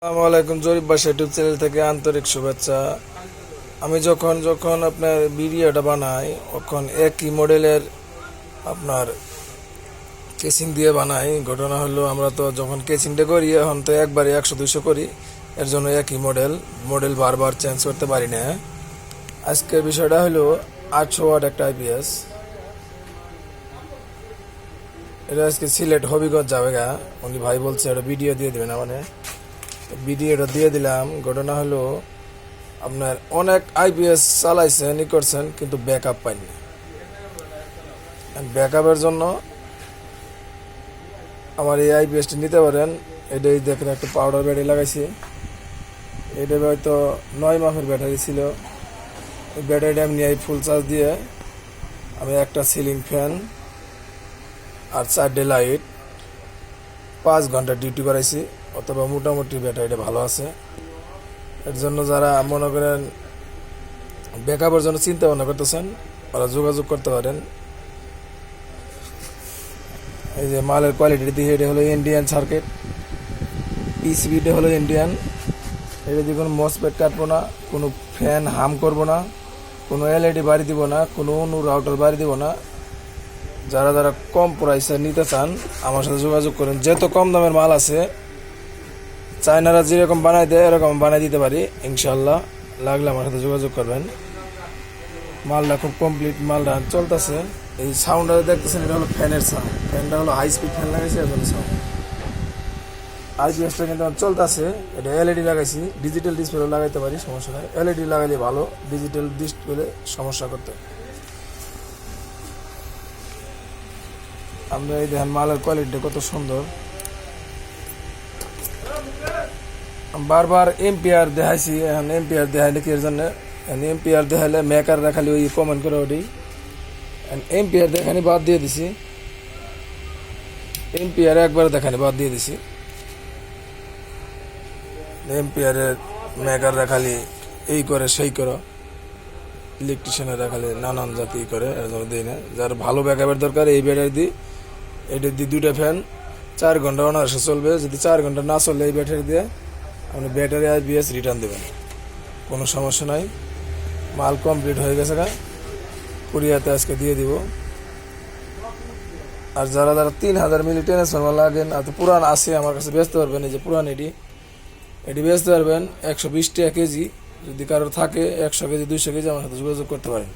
আসসালামু আলাইকুম। জরিপ বাসা ইউটিউব চ্যানেল থেকে আন্তরিক শুভেচ্ছা। আমি যখন যখন আপনার ভিডিওটা বানাই তখন একই মডেলের আপনার কেসিং দিয়ে বানাই। ঘটনা হলো আমরা তো যখন কেসিংটা করি এখন তো একবারে 100-200 করি, এর জন্য একই মডেল বারবার চেঞ্জ করতে পারি না। আজকের বিষয়টা হলো 800 ওয়াট একটা আইপিএস। এটা আজকে সিলেট হবিগঞ্জ যাবে গা, উনি ভাই বলছে এটা ভিডিও দিয়ে দেবে না, মানে ভিডিওটা দিয়ে দিলাম। ঘটনা হলো আপনার অনেক আইপিএস চালাইছেন করছেন কিন্তু ব্যাকআপ পাইনি। ব্যাকআপের জন্য আমার এই আইপিএসটি নিতে পারেন। এটাই দেখেন একটা পাউডার ব্যাটারি লাগাইছি। এটা হয়তো 9 মাসের ব্যাটারি ছিল। এই ব্যাটারিটা আমি নিয়ে ফুল চার্জ দিয়ে আমি একটা সিলিং ফ্যান আর 4টে লাইট 5 ঘন্টা ডিউটি করাইছি, অথবা মোটামুটি ব্যাটারিটা ভালো আছে। এর জন্য যারা মনে করেন ব্যাকআপের জন্য চিন্তা ভাবনা করতেছেন ওরা যোগাযোগ করতে পারেন। এই যে মালের কোয়ালিটি দিয়ে এটা হলো ইন্ডিয়ান সার্কিট, পিসিবিটা হলো ইন্ডিয়ান। এটা দিয়ে কোনো মসপেট কাটবো না, কোনো ফ্যান হার্ম করবো না, কোনো এলইডি বাড়ি দিব না, কোনো অন্য রাউটার বাড়ি দিব না। যারা যারা কম প্রাইসে নিতে চান আমার সাথে যোগাযোগ করেন। যেহেতু কম দামের মাল আছে, চায়নারা যেরকম বানাই দেয় এরকম বানাই দিতে পারি ইনশাল্লাহ। লাগলে আমার সাথে যোগাযোগ করবেন। মালটা খুব কমপ্লিট, মালটা চলতেছে। এই সাউন্ডটা দেখতেছেন, এটা হলো ফ্যানের সাউন্ড। ফ্যানটা হলো হাই স্পিড ফ্যান লাগাইছে, এর জন্য সাউন্ড। আইপিএসটা কিন্তু চলতেছে। এটা এলইডি লাগাইছি, ডিজিটাল ডিসপ্লে লাগাইতে পারি, সমস্যা নাই। এলইডি লাগাইলে ভালো, ডিজিটাল ডিসপ্লে সমস্যা করতে। আমরা এই দেখেন মালের কোয়ালিটিটা কত সুন্দর। বারবার এম্পিয়ার দেখাইছি, এখন এম্পিয়ার দেখাইলে কি এর জন্য এম্পিয়ার দেখাইলে মেকাররা খালি ওই কমেন্ট করে ওটি এম্পিয়ার দেখানি বাদ দিয়ে দিছি। এম্পিয়ার একবার দেখানি বাদ দিয়ে দিছি। এম্পিয়ারের মেকাররা খালি এই করে সেই করে, ইলেকট্রিশিয়ানেরা খালি নানান জাতি করে, এর জন্য দিই না। যার ভালো ব্যাকআপের দরকার এই ব্যাটারি দিই। এটা দিয়ে 2টা ফ্যান 4 ঘন্টা অনায়াসে চলবে। যদি 4 ঘন্টা না চললে এই ব্যাটারি দিয়ে আপনি ব্যাটারি আইপিএস রিটার্ন দেবেন, কোনো সমস্যা নাই। মাল কমপ্লিট হয়ে গেছে গা, কুরিয়াতে আজকে দিয়ে দিব। আর যারা যারা 3000 মিলি ট্রান্সফরমার লাগেন আর পুরান আছে আমার কাছে বেচতে পারবেন। এই যে পুরান এটি বেচতে পারবেন 120 টাকা কেজি। যদি কারোর থাকে 100 কেজি 200 কেজি আমার সাথে যোগাযোগ করতে পারেন।